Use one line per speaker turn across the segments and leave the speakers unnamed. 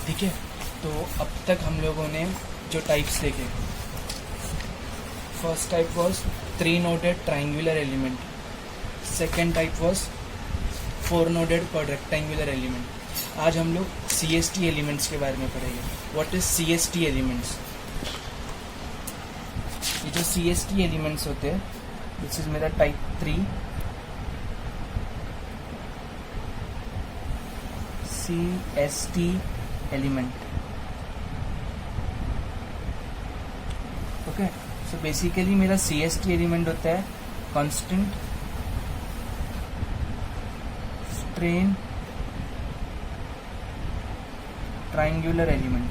ठीक है, तो अब तक हम लोगों ने जो टाइप्स देखे, first type was 3 noded triangular element, second type was 4 noded quadrilateral element. आज हम लोग CST एलिमेंट्स के बारे में पढ़ेंगे। What is CST elements? ये जो CST एलिमेंट्स होते हैं, दिस इज मेरा type 3 CST element. Okay, so basically मेरा CST एलिमेंट होता है constant strain triangular element.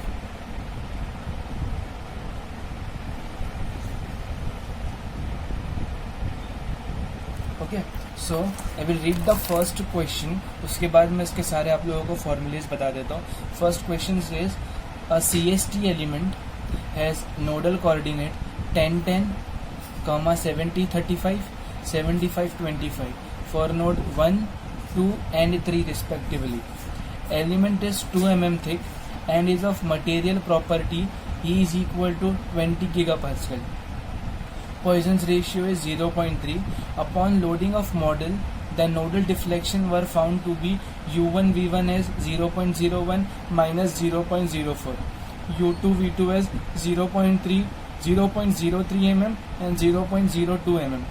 Okay, so I will read the first question, उसके बाद मैं इसके सारे आप लोगों को फॉर्मूलेज बता देता हूँ। First question is a CST element has nodal coordinate 10 10, 70 35, 75 25 for node 1, 2 and 3 respectively. Element is 2 mm thick and is of material property E is equal to 20 gigapascal. Poisson's ratio is 0.3. Upon loading of model, the nodal deflection were found to be U1 V1 as 0.01 minus 0.04, U2 V2 as 0.03 mm and 0.02 mm,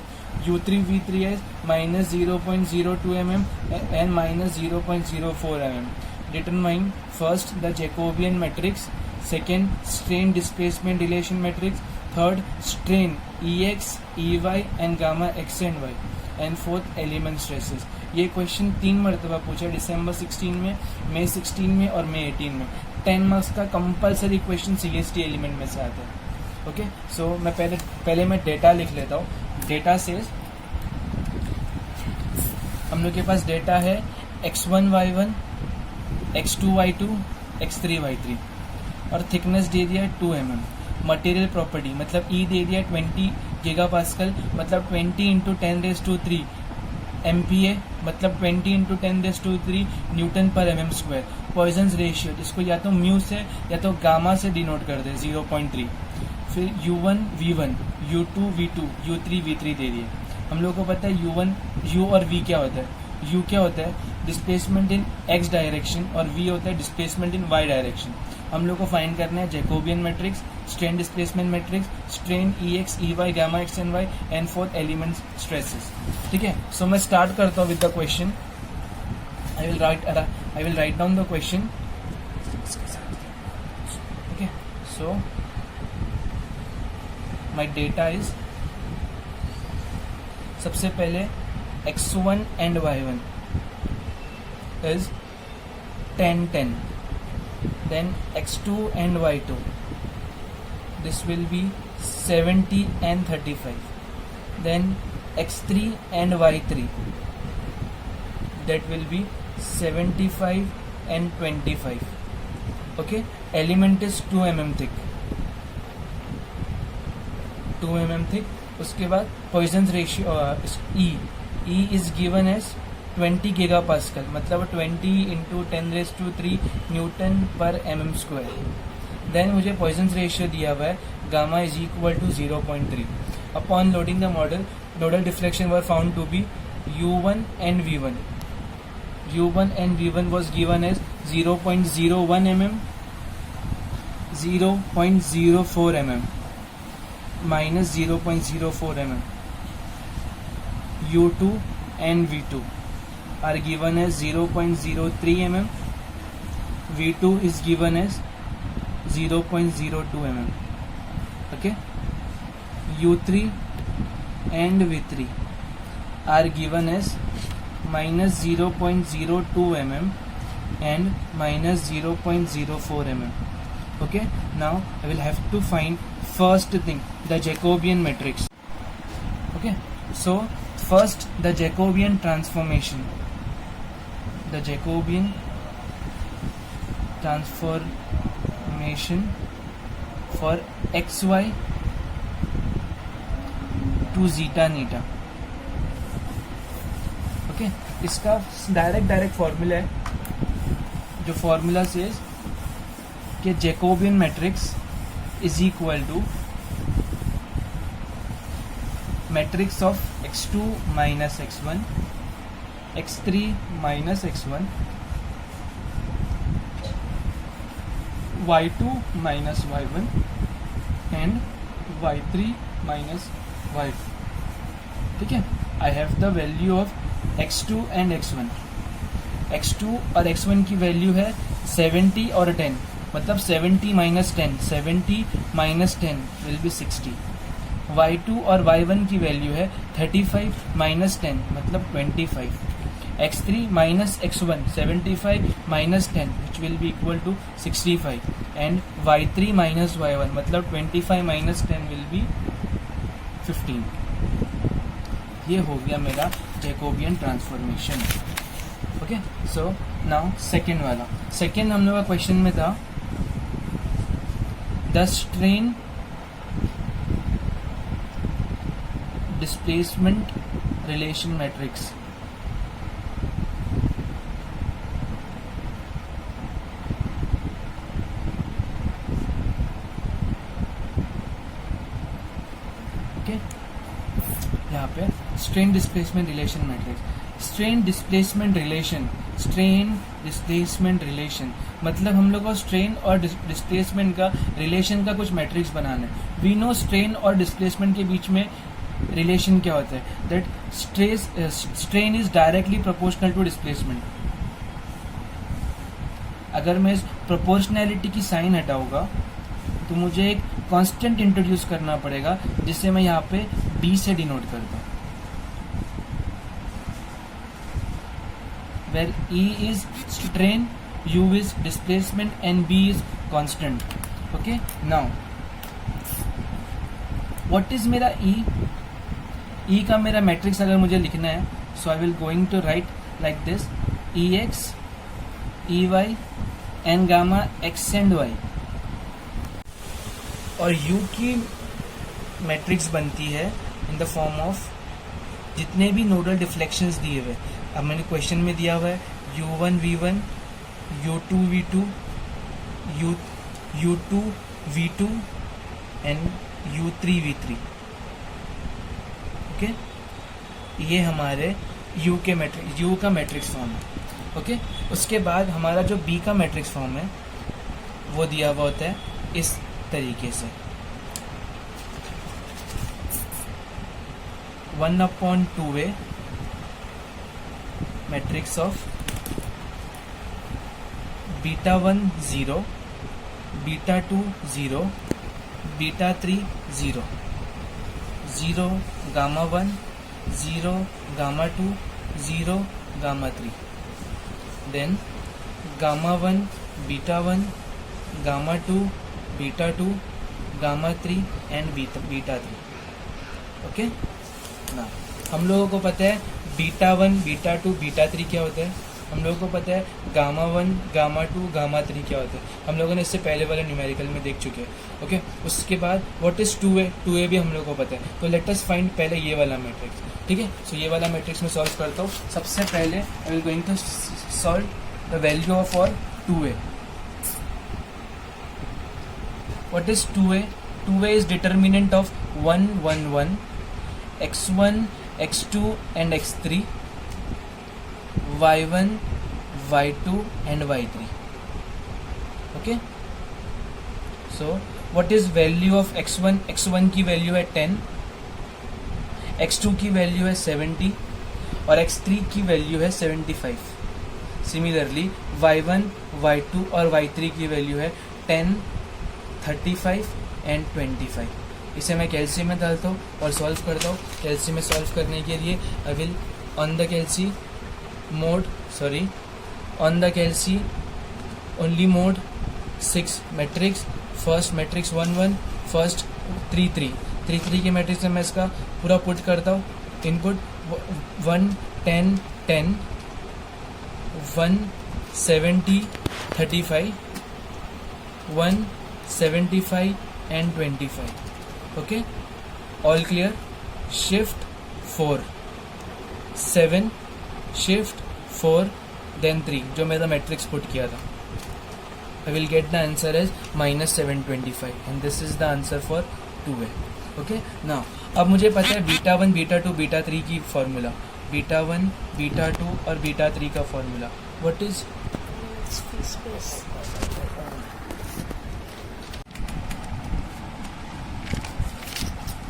U3 V3 as minus 0.02 mm and minus 0.04 mm. Determine first the Jacobian matrix, second strain displacement relation matrix, third strain EX, EY and gamma X and Y, and fourth element stresses. ये question 3 मरतबा पूछा, दिसंबर 16 में, मई 16 में और मई 18 में। 10 marks का compulsory question CST element में से आता है। ओके, सो मैं पहले मैं डेटा लिख लेता हूँ। डेटा से हम लोग के पास डेटा है x1 y1, x2 y2, x3 y3 और थिकनेस दे दिया है 2 mm। मटेरियल प्रॉपर्टी मतलब E दे दिया 20 गीगापास्कल मतलब 20 इंटू 10⁻³ MPa मतलब 20 इंटू 10⁻³ न्यूटन पर mm स्क्वायर। पॉइजन्स रेशियो जिसको या तो म्यू से या तो गामा से डिनोट कर दे 0.3। फिर U1 V1, U2 V2, U3 V3 दे दिए। हम लोगों को पता है U और V क्या होता है। U क्या होता है? डिस्प्लेसमेंट इन x डायरेक्शन और V होता है डिस्प्लेसमेंट इन y डायरेक्शन। हम लोग को फाइंड करना है Jacobian matrix, strain displacement matrix, strain EX, EY, gamma X and Y and fourth element stresses. ठीक है, सो मैं स्टार्ट करता हूँ with the question. I will write down the question. Okay, so my data is, सबसे पहले x1 and y1 is 10 10, then x2 and y2 this will be 70 and 35, then x3 and y3 that will be 75 and 25. okay, element is 2 mm thick, 2 mm thick. उसके बाद Poisson's ratio E is given as 20 gigapascal मतलब 20 into 10⁻³ newton पर mm square. Then मुझे Poisson's ratio दिया हुआ है gamma is equal to 0.3। Upon loading the model, nodal deflection were found to be U1 and V1. U1 and V1 was given as 0.01 mm, 0.04 mm, minus 0.04 mm. U2 and V2 are given as 0.03 mm, V2 is given as 0.02 mm. okay, U3 and V3 are given as minus 0.02 mm and minus 0.04 mm. okay, now I will have to find first thing, the Jacobian matrix. okay, so first the Jacobian transformation, the Jacobian transformation for xy to zeta neta. Okay, इसका direct formula है, जो formula से कि Jacobian matrix is equal to matrix of x2 minus x1, x3 minus x1, y2 minus y1 and y3 minus y2. ठीक है, I have the value of x2 and x1. x2 और x1 की value है 70 और 10, मतलब 70 minus 10, 70 minus 10 will be 60. y2 और y1 की value है 35 माइनस 10, मतलब 25. x3 minus x1, 75 minus 10 which will be equal to 65. And y3 minus y1, मतलब 25 माइनस 10 विल बी 15. ये हो गया मेरा Jacobian transformation. Okay, so now second वाला. सेकेंड हम लोग का क्वेश्चन में था the strain displacement relation matrix. Okay, यहाँ पे strain displacement relation matrix. Strain displacement relation मतलब हम लोग को स्ट्रेन और डिस्प्लेसमेंट का रिलेशन का कुछ मैट्रिक्स बनाना है. वी नो स्ट्रेन और डिस्प्लेसमेंट के बीच में रिलेशन क्या होता है, that strain is directly proportional to displacement. अगर मैं इस प्रोपोर्शनैलिटी की साइन हटाऊंगा तो मुझे एक कांस्टेंट इंट्रोड्यूस करना पड़ेगा जिसे मैं यहाँ पे b से डिनोट करता हूँ, where E is strain, U is displacement and B is constant. Okay, now what is मेरा E? E का मेरा मैट्रिक्स अगर मुझे लिखना है, so I will going to write like this: EX, EY and gamma X and Y. और U की matrix बनती है इन द फॉर्म ऑफ जितने भी नोडल डिफ्लेक्शंस दिए हुए. अब मैंने क्वेश्चन में दिया हुआ है U1 V1, U2 V2, U2 V2 and U3 V3. Okay, ये हमारे U का मैट्रिक्स फॉर्म है. ओके, उसके बाद हमारा जो B का मैट्रिक्स फॉर्म है वो दिया हुआ होता है इस तरीके से: 1/2A matrix of β1 0, β2 0, β3 0, 0 gamma 1, 0 gamma 2, 0 gamma 3. Then gamma 1 β1, gamma 2 β2, gamma 3 and beta 3. Okay, ना हम लोगों को पता है β1, β2, β3 क्या होता है. हम लोगों को पता है गामा 1, गामा 2, गामा 3 क्या होता है. हम लोगों ने इससे पहले वाले न्यूमेरिकल में देख चुके हैं. ओके, उसके बाद व्हाट इज 2A भी हम लोगों को पता है. तो लेट अस फाइंड पहले ये वाला मैट्रिक्स. ठीक है, सो ये वाला मैट्रिक्स मैं सॉल्व करता हूँ. सबसे पहले I will going to solve the value of और 2A. What is 2A? 2A is determinant of 1, 1, 1, x1, x2 and x3, y1, y2 and y3. Okay, so what is value of x1? x1 की value है 10, x2 की value है 70 और x3 की value है 75. Similarly y1, y2 और y3 की value है 10, 35 एंड 25. इसे मैं कैल्सी में डालता हूँ और सॉल्व करता हूँ. कैल्सी में सॉल्व करने के लिए I will on the calci only mode 6 matrix. First matrix 1, 1, first 3, 3 के मैट्रिक्स में मैं इसका पूरा पुट करता हूँ. Input 1, 10, 10, 1, 70, 35, 1, 75 and 25. Okay, all clear. Shift 4, 7, shift 4, then 3 जो मेरा मैट्रिक्स पुट किया था. I will get the answer as -725 and this is the answer for 2a. Okay, now अब मुझे पता है बीटा 1 बीटा 2 बीटा 3 की फॉर्मूला, बीटा 1 बीटा 2 और बीटा 3 का फॉर्मूला व्हाट इज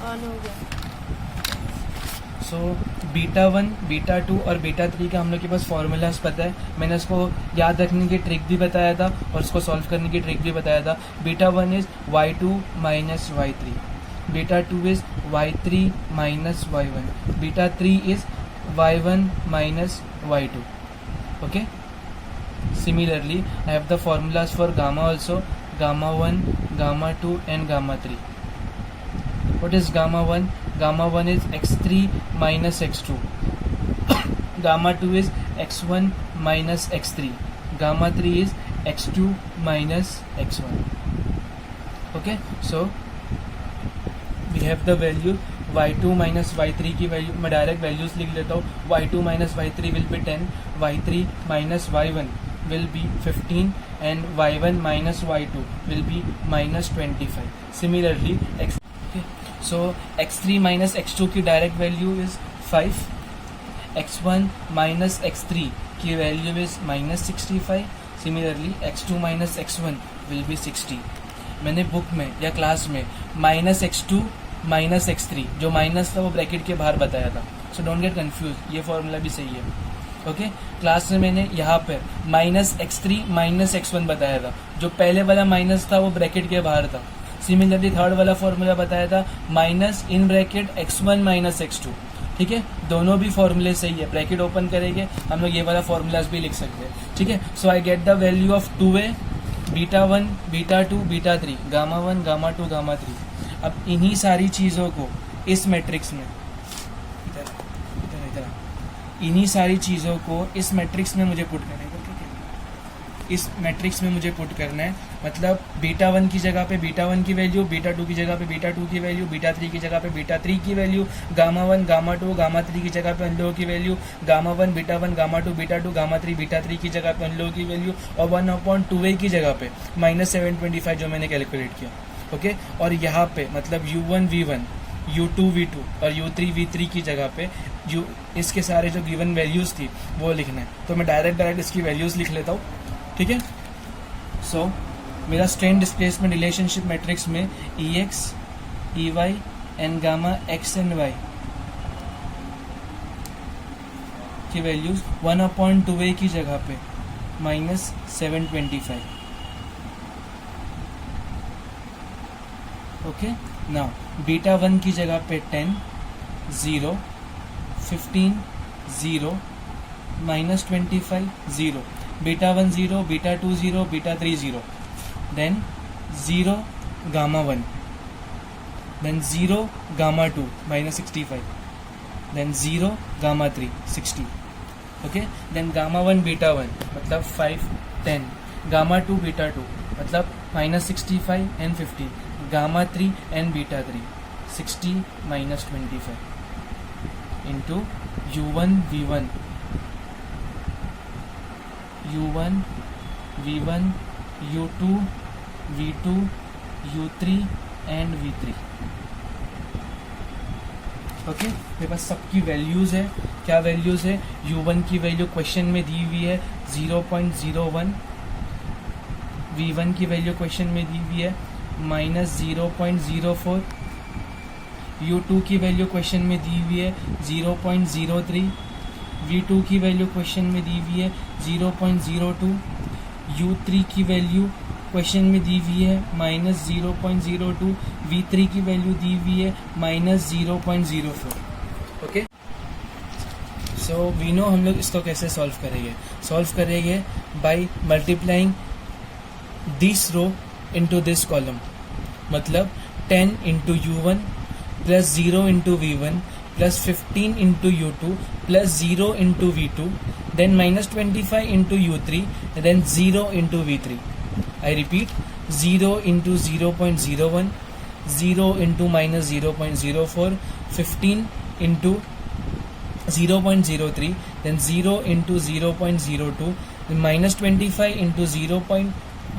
ऑन हो गया।
सो बीटा 1 बीटा 2 और बीटा 3 का हम लोग के पास फॉर्मूलाज पता है, मैंने इसको याद रखने की ट्रिक भी बताया था और इसको सॉल्व करने की ट्रिक भी बताया था। Beta 1 is y2 minus y3, beta 2 is y3 minus y1, beta 3 is y1 minus y2. Okay, similarly I have the formulas for gamma also, gamma 1, gamma 2 and gamma 3. What is gamma 1? Gamma 1 is x3 minus x2, gamma 2 is x1 minus x3, gamma 3 is x2 minus x1. Okay, so we have the value y2 minus y3 की value मैं direct values लिख लेता हूँ। y2 minus y3 will be 10, y3 minus y1 will be 15 and y1 minus y2 will be minus 25. Similarly x, okay, so x3 minus x2 की direct value is 5, x1 minus x3 की value is minus 65. Similarly x2 minus x1 will be 60. मैंने book में या class में -x2 minus x3 जो minus था वो bracket के बाहर बताया था, सो डोंट गेट कंफ्यूज, ये फॉर्मूला भी सही है. ओके, क्लास में मैंने यहाँ पे -x3 माइनस x1 बताया था, जो पहले वाला माइनस था वो ब्रैकेट के बाहर था. सिमिलरली थर्ड वाला फॉर्मूला बताया था minus in bracket x1 minus x2. ठीक है, दोनों भी फॉर्मूले सही है. ब्रैकेट ओपन करेंगे हम लोग ये वाला फॉर्मूलाज भी लिख सकते हैं. ठीक है, so I get the value of 2a, beta 1 beta 2 beta 3, gamma 1 gamma 2 gamma 3. अब इन्हीं सारी चीज़ों को इस मैट्रिक्स में इन्हीं सारी चीज़ों को इस मैट्रिक्स में मुझे पुट करना है. इस मैट्रिक्स में मुझे पुट करना है, मतलब बीटा 1 की जगह पे बीटा 1 की वैल्यू, बीटा 2 की जगह पे बीटा 2 की वैल्यू, बीटा 3 की जगह पे बीटा 3 की वैल्यू, गामा 1 गामा 2 गामा 3 की जगह पे उन लोगों की value, gamma 1 beta 1 gamma 2 beta 2 gamma 3 beta 3 की जगह पे उन लोगों की वैल्यू, और 1/2a की जगह पे -725 जो मैंने कैलकुलेट किया. ओके, और यहाँ पे मतलब u1 v1 u2 v2 और u3 v3 की जगह पे इसके सारे जो गिवन वैल्यूज़ थी वो लिखना है. तो मैं डायरेक्ट इसकी वैल्यूज़ लिख लेता हूँ. ठीक है, सो मेरा स्ट्रेन डिस्प्लेसमेंट रिलेशनशिप मैट्रिक्स में EX EY and gamma x and y की वैल्यूज 1/2a की जगह पे -725. ओके, नाउ बीटा 1 की जगह पे 10 0 15 0 -25 0, beta 1 0 beta 2 0 beta 3 0, then 0 gamma 1, then 0 gamma 2 -65, then 0 gamma 3 60. okay, then gamma 1 beta 1 मतलब 5 10, gamma 2 beta 2 मतलब -65 and 50, gamma 3 and beta 3 60 -25 into u1 v1 u1 v1 u2 v2 u3 and v3. Okay, मेरे पास सबकी values है. क्या values है? u1 की value question में दी हुई है 0.01, v1 की वैल्यू क्वेश्चन में दी हुई है -0.04, u2 की वैल्यू क्वेश्चन में दी हुई है 0.03, v2 की वैल्यू क्वेश्चन में दी हुई है 0.02, u3 की वैल्यू क्वेश्चन में दी हुई है -0.02, v3 की वैल्यू दी हुई है -0.04. ओके, सो वी नो हम लोग इसको कैसे सॉल्व करेंगे by multiplying this row into this column. मतलब 10 into u1 plus 0 into v1 plus 15 into u2 plus 0 into v2 then -25 into u3 then 0 into v3. I repeat, 0 into 0.01, 0 into -0.04, 15 into 0.03, then 0 into 0.02, then -25 into 0.05,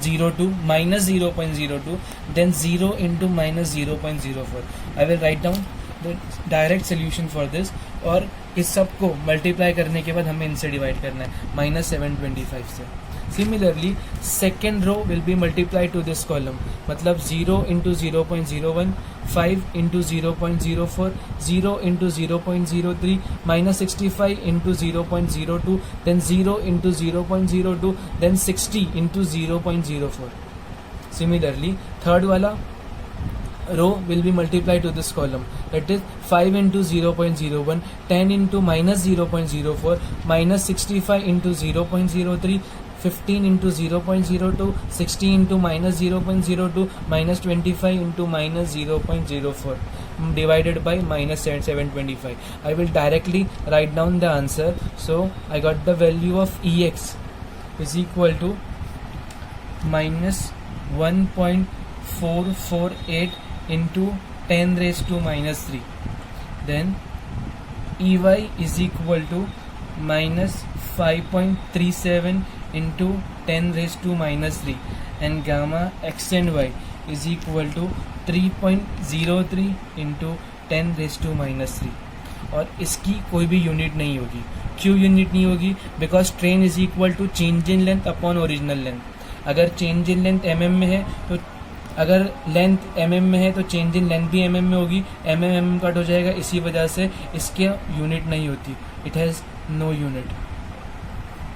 0.02 minus 0.02, then 0 into minus 0.04. I will write down the direct solution for this. और इस सब को multiply करने के बाद हमें इनसे divide करना है -725 से. Similarly, second row will be multiplied to this column. मतलब 0 into 0.01, 5 into 0.04, 0 into 0.03, minus 65 into 0.02, then 0 into 0.02, then 60 into 0.04. Similarly, third wala row will be multiplied to this column. That is 5 into 0.01, 10 into minus 0.04, minus 65 into 0.03, 15 into 0.02, 60 into minus 0.02, minus 25 into minus 0.04, divided by minus 725. I will directly write down the answer. So I got the value of Ex is equal to minus 1.448 into 10 raised to minus 3. Then Ey is equal to minus 5.37 into 10 raised to minus 3, and gamma x and y is equal to 3.03 into 10 raised to minus 3. और इसकी कोई भी unit नहीं होगी. क्यों unit नहीं होगी? Because strain is equal to change in length upon original length. अगर चेंज इन लेंथ mm में है तो अगर लेंथ mm में है तो चेंज इन लेंथ भी mm में होगी. mm कट हो जाएगा, इसी वजह से इसके यूनिट नहीं होती. It has no unit.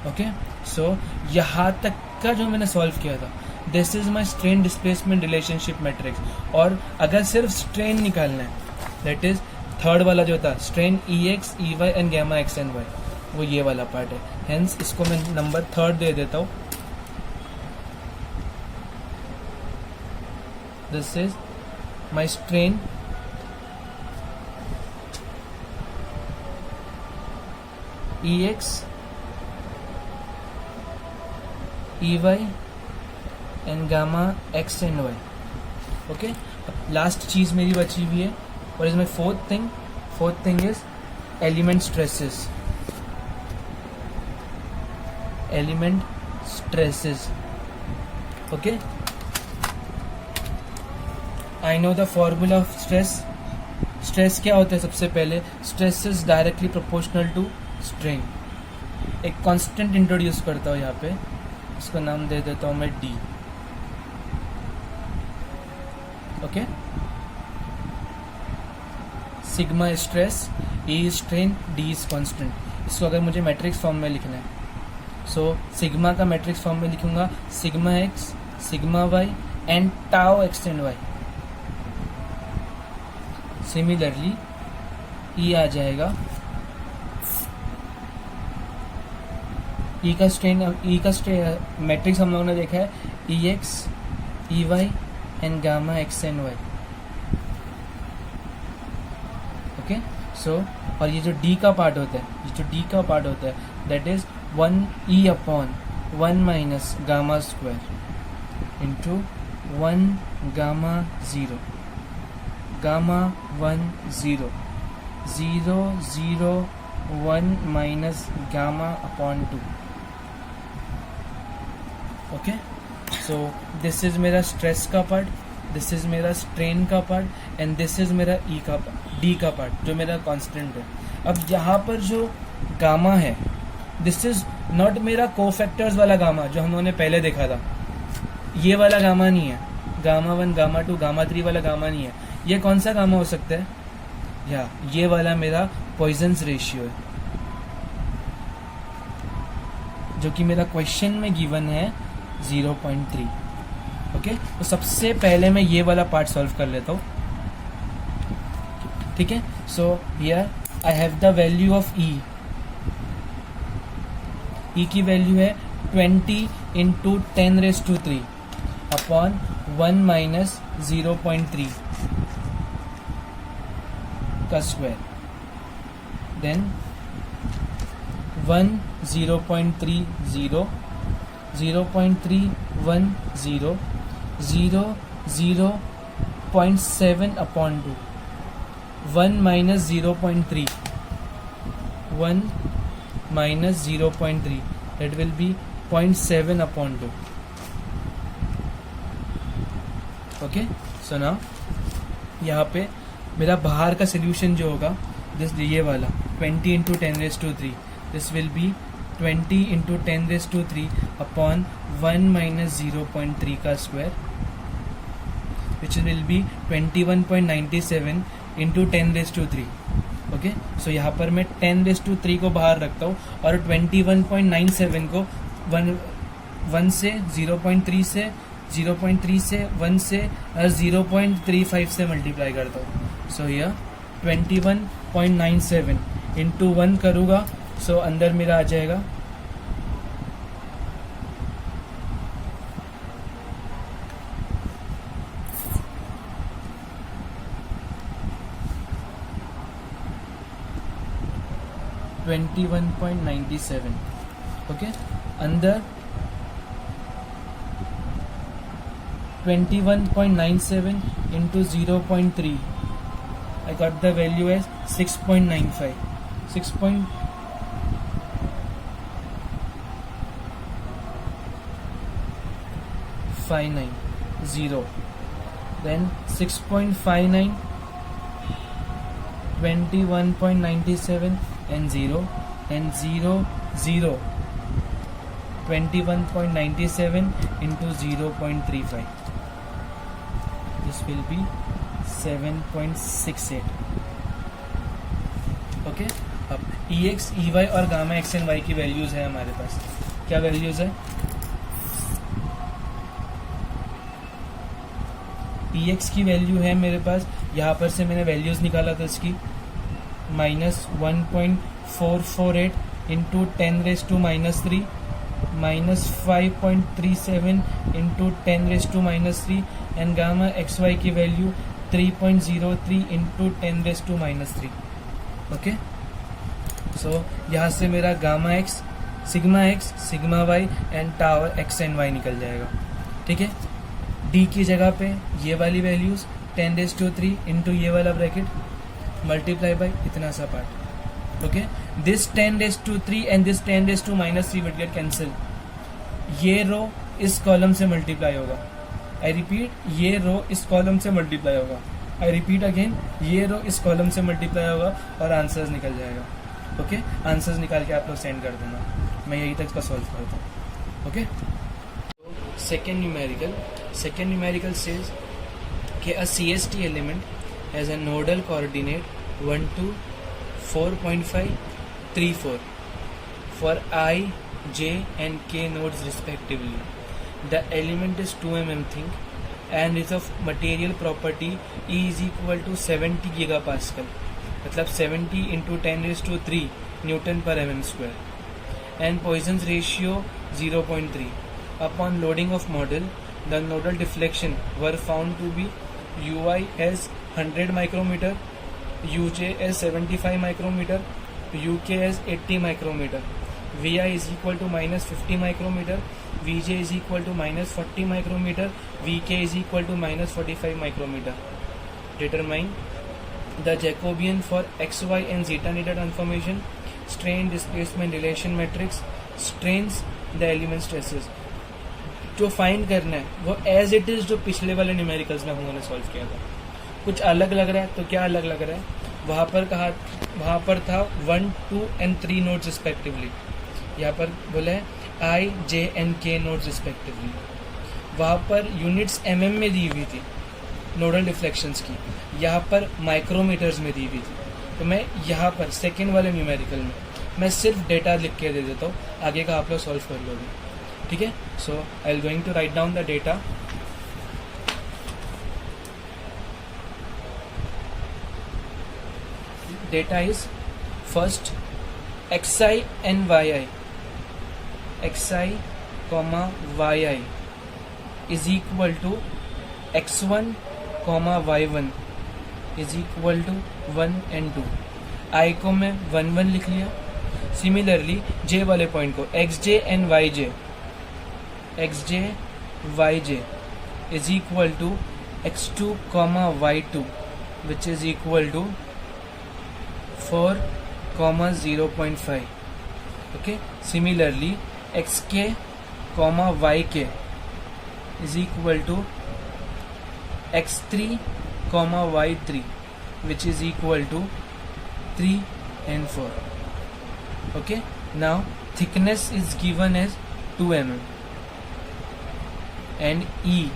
Okay, so यहाँ तक का जो मैंने सॉल्व किया था, this is my strain displacement relationship matrix. और अगर सिर्फ स्ट्रेन निकालना है, दैट इज थर्ड वाला जो था strain Ex, Ey and gamma x and y, वो ये वाला पार्ट है. हेंस इसको मैं नंबर थर्ड दे देता हूँ. This is my strain Ex, Ey and gamma x and Y. Okay, last चीज मेरी बची हुई है. और is my fourth thing is element stresses. Okay, I know the formula of stress. Stress क्या होता है? सबसे पहले stress is directly proportional to strain. एक कांस्टेंट इंट्रोड्यूस करता हूँ यहाँ पे, इसका नाम दे देता हूँ मैं D. Okay, sigma stress, E strain, D is constant. इसको अगर मुझे मैट्रिक्स फॉर्म में लिखना है, सो सिग्मा का मैट्रिक्स फॉर्म में लिखूंगा sigma X, sigma Y and tau X and Y. Similarly E आ जाएगा, ई का स्ट्रेन मैट्रिक्स हम लोगों ने देखा है Ex, Ey and gamma x and Y. Okay, so और ये जो डी का पार्ट होता है, that is 1e upon 1 minus gamma square into 1 gamma 0 gamma 1 0 0 0 1 minus gamma upon 2. Okay, so this is मेरा स्ट्रेस का पार्ट, दिस इज मेरा strain का पार्ट, एंड दिस इज मेरा डी का पार्ट जो मेरा कांस्टेंट है. अब यहाँ पर जो गामा है, दिस इज नॉट मेरा कोफैक्टर्स वाला गामा जो हम लोगों ने पहले देखा था. ये वाला गामा नहीं है. गामा 1, गामा 2, गामा 3 वाला गामा नहीं है. ये कौन सा गामा हो सकता है? या ये वाला मेरा पॉइजन्स रेशियो है, जो कि मेरा क्वेश्चन में गिवन है 0.3. ओके, तो सबसे पहले मैं ये वाला पार्ट सॉल्व कर लेता हूँ. ठीक है, so here I have the value of E. E की वैल्यू है 20 into 10 raise to 3 upon 1 minus 0.3 का square. Then 1 0.30 0.310 0 0.7 upon 2 1 minus 0.3 1 minus 0.3 that will be 0.7 upon 2. Okay, so now यहाँ पे मेरा बाहर का सोल्यूशन जो होगा दिस ये वाला 20 into 10⁻3, this will be 20 into 10⁻3 upon 1 minus 0.3 का square, which will be 21.97 into 10⁻3. Okay, so यहाँ पर मैं 10⁻3 को बाहर रखता हूँ और 21.97 को 1 से 0.3 से 0.3 से 1 से 0.35 से मल्टीप्लाई करता हूँ. सो यह 21.97 इंटू 1 करूँगा, सो अंदर मेरा आ जाएगा 21.97. ओके, अंदर 21.97 into 0.3, I got the value as 6.95. 6.590. Then 6.59, 21.97 and 0, and 0, 0. 21.97 into 0.35. This will be 7.68. Okay, अब EX, EY और गामा एक्स एंड वाई की वैल्यूज है हमारे पास. क्या वैल्यूज है? EX की वैल्यू है मेरे पास, यहाँ पर से मैंने वैल्यूज निकाला था इसकी, -1.448 into 10⁻³ minus 5.37 into 10⁻³ and gamma xy की वैल्यू 3.03 into 10⁻³. ओके, सो यहाँ से मेरा gamma x, sigma Y and tau x and y निकल जाएगा. ठीक है, डी की जगह पे ये वाली वैल्यूज 10⁻³ इंटू ये वाला ब्रैकेट मल्टीप्लाई बाई इतना सा part. Okay, this 10⁻³ and this 10⁻³ will get cancel. ये रो इस कॉलम से मल्टीप्लाई होगा. आई रिपीट, ये रो इस कॉलम से मल्टीप्लाई होगा. आई रिपीट अगेन, ये रो इस कॉलम से मल्टीप्लाई होगा और आंसर्स निकल जाएगा. ओके, आंसर्स निकाल के आप लोग सेंड कर देना, मैं यही तक का सॉल्व करता हूँ. ओके, सेकेंड न्यूमेरिकल सेज कि a CST element has a nodal coordinate 1 to 4.5, 3, 4 for I, J and K nodes respectively. The element is 2 mm thick and is of material property E is equal to 70 gigapascal, मतलब 70 into 10⁻³ Newton per mm square, and Poisson's ratio 0.3. Upon loading of model, the nodal deflection were found to be UI as 100 micrometer, UJ as 75 micrometer, UK as 80 micrometer. VI is equal to -50 micrometer, VJ is equal to -40 micrometer, VK is equal to -45 micrometer. Determine the Jacobian for XY and zeta theta transformation, strain displacement relation matrix, strains the element stresses. जो find करना है वो as it is जो पिछले वाले numericals में हम लोगों ने सॉल्व किया था. कुछ अलग लग रहा है तो क्या अलग लग रहा है? वहाँ पर था 1, 2 and 3 नोड्स रिस्पेक्टिवली. यहाँ पर बोला है I, J and K nodes respectively. वहाँ पर यूनिट्स mm में दी हुई थी नोडल डिफ्लेक्शंस की, यहाँ पर माइक्रोमीटर्स में दी हुई थी. तो मैं यहाँ पर सेकेंड वाले न्यूमेरिकल में मैं सिर्फ डेटा लिख के दे देता हूँ, आगे का आप लोग सॉल्व कर लोगे. ठीक है, so I'll going to write down the data. Data is first xi and yi, xi comma yi is equal to x1 comma y1 is equal to 1 and 2. I को मैं 1 1 लिख लिया. सिमिलरली j वाले point को xj and yj is equal to x2 comma y2 which is equal to 4 comma 0.5. okay, similarly xk comma yk is equal to x3 comma y3 which is equal to 3 and 4. Okay, now thickness is given as 2 mm and E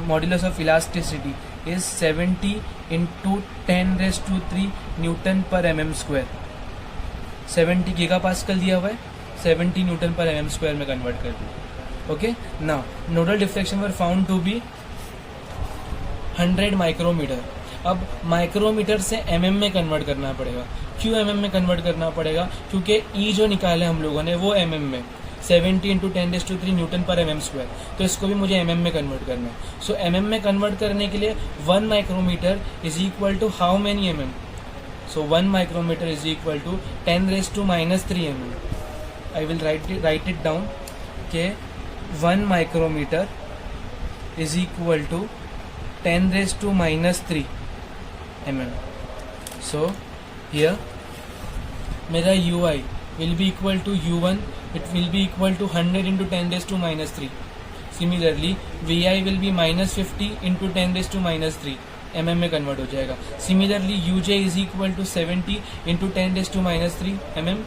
modulus of elasticity is 70 into 10 raised to 3 Newton per mm square. 70 gigapascal दिया हुआ है, 70 Newton पर mm square में convert कर दो. Okay, now nodal deflection were found to be 100 micrometer. अब micrometer से mm में कन्वर्ट करना पड़ेगा. क्यों mm में कन्वर्ट करना पड़ेगा? क्योंकि E जो निकाला हम लोगों ने वो mm में 70 इंटू 10⁻³ न्यूटन पर mm स्क्वायर, तो इसको भी मुझे mm में कन्वर्ट करना है. सो mm में कन्वर्ट करने के लिए 1 micrometer is equal to how many mm? So 1 micrometer is equal to 10⁻³ mm. I will write it down के 1 micrometer is equal to 10⁻³ mm. So here मेरा ui will be equal to u1, it will be equal to 100 into 10⁻³ Similarly, vi will be -50 into 10⁻³ mm में convert हो जाएगा. Similarly, uj is equal to 70 into 10⁻³ mm.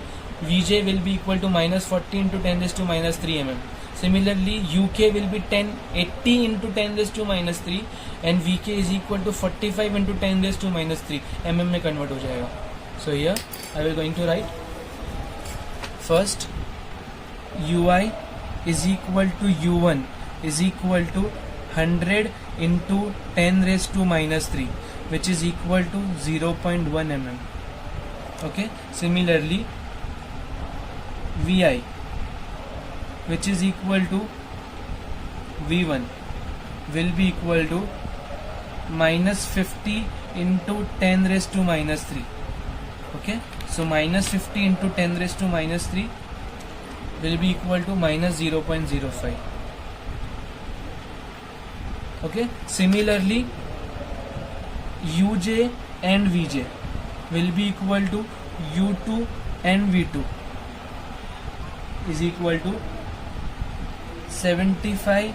vj will be equal to -40 into 10⁻³ mm. Similarly, uk will be 80 into 10⁻³ and vk is equal to 45 into 10⁻³ mm में convert हो जाएगा. So here I will going to write first ui is equal to u1 is equal to 100 into 10⁻³ which is equal to 0.1 mm. Okay, similarly vi which is equal to v1 will be equal to -50 into 10⁻³ okay, so -50 into 10⁻³ will be equal to -0.05. okay, similarly uj and vj will be equal to u2 and v2 is equal to 75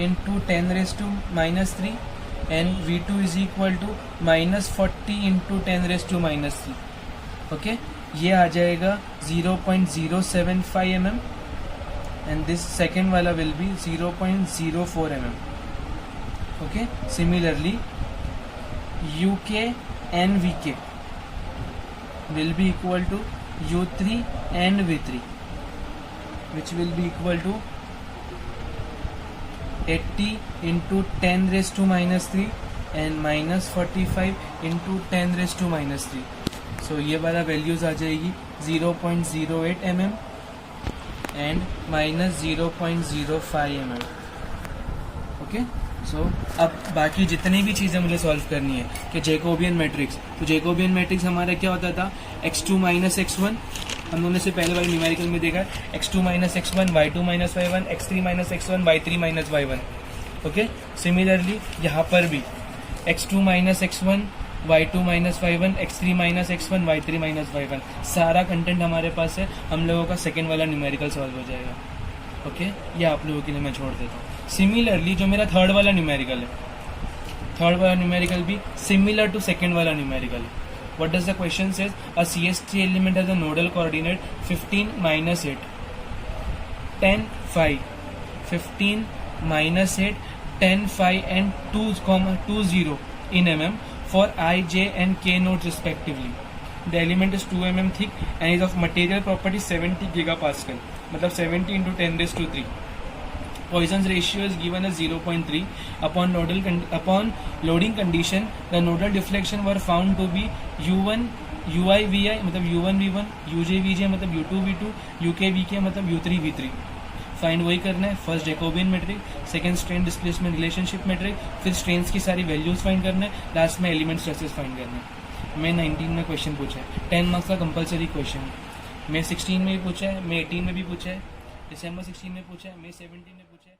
into 10⁻³ and v2 is equal to -40 into 10⁻³ okay, ये आ जाएगा 0.075 mm and this second वाला will be 0.04 mm. okay, similarly uk and vk will be equal to u3 and v3 which will be equal to 80 into 10⁻³ and -45 into 10⁻³ so ये वाला values आ जाएगी 0.08 mm and -0.05 mm. Okay, सो अब बाकी जितनी भी चीज़ें मुझे सॉल्व करनी है कि जैकोबियन मैट्रिक्स, तो जैकोबियन मैट्रिक्स हमारा क्या होता था x2 - x1 हम लोगों ने से पहले वाले न्यूमेरिकल में देखा x2 - x1 y2 - y1 x3 - x1 y3 - y1. Okay, similarly यहाँ पर भी x2 - x1 y2 - y1 x3 - x1 y3 - y1 सारा कंटेंट हमारे पास है. हम लोगों का सेकेंड वाला न्यूमेरिकल सॉल्व हो जाएगा. ओके, ये आप लोगों के लिए मैं छोड़ देता हूँ. सिमिलरली जो मेरा थर्ड वाला न्यूमेरिकल है, थर्ड वाला न्यूमेरिकल भी सिमिलर टू सेकेंड वाला न्यूमेरिकल है. What does the question says? A CST element has a nodal coordinate 15 - 8, 10, 5, 15 - 8, 10, 5 and 2, in mm for I, J and K nodes respectively. The element is 2 mm thick and is of material property 70 gigapascal. मतलब 70 into 10⁻³. Poisson's ratio is given as 0.3. Upon loading condition, the nodal deflection were found to be U1 UI VI मतलब U1 V1, UJ VJ मतलब U2 V2, UK VK मतलब U3 V3. Find वही करना है. First Jacobian matrix, second strain displacement relationship matrix, फिर strains की सारी values find करना है, लास्ट में एलिमेंट स्ट्रेसेस फाइंड करना है. मैं 19 में क्वेश्चन पूछा है, 10 मार्क्स का कंपलसरी क्वेश्चन है. मैं 16 में भी पूछा है, मैं 18 में भी पूछा है, दिसंबर 16 में पूछा है, मैं 17 में पूछा है.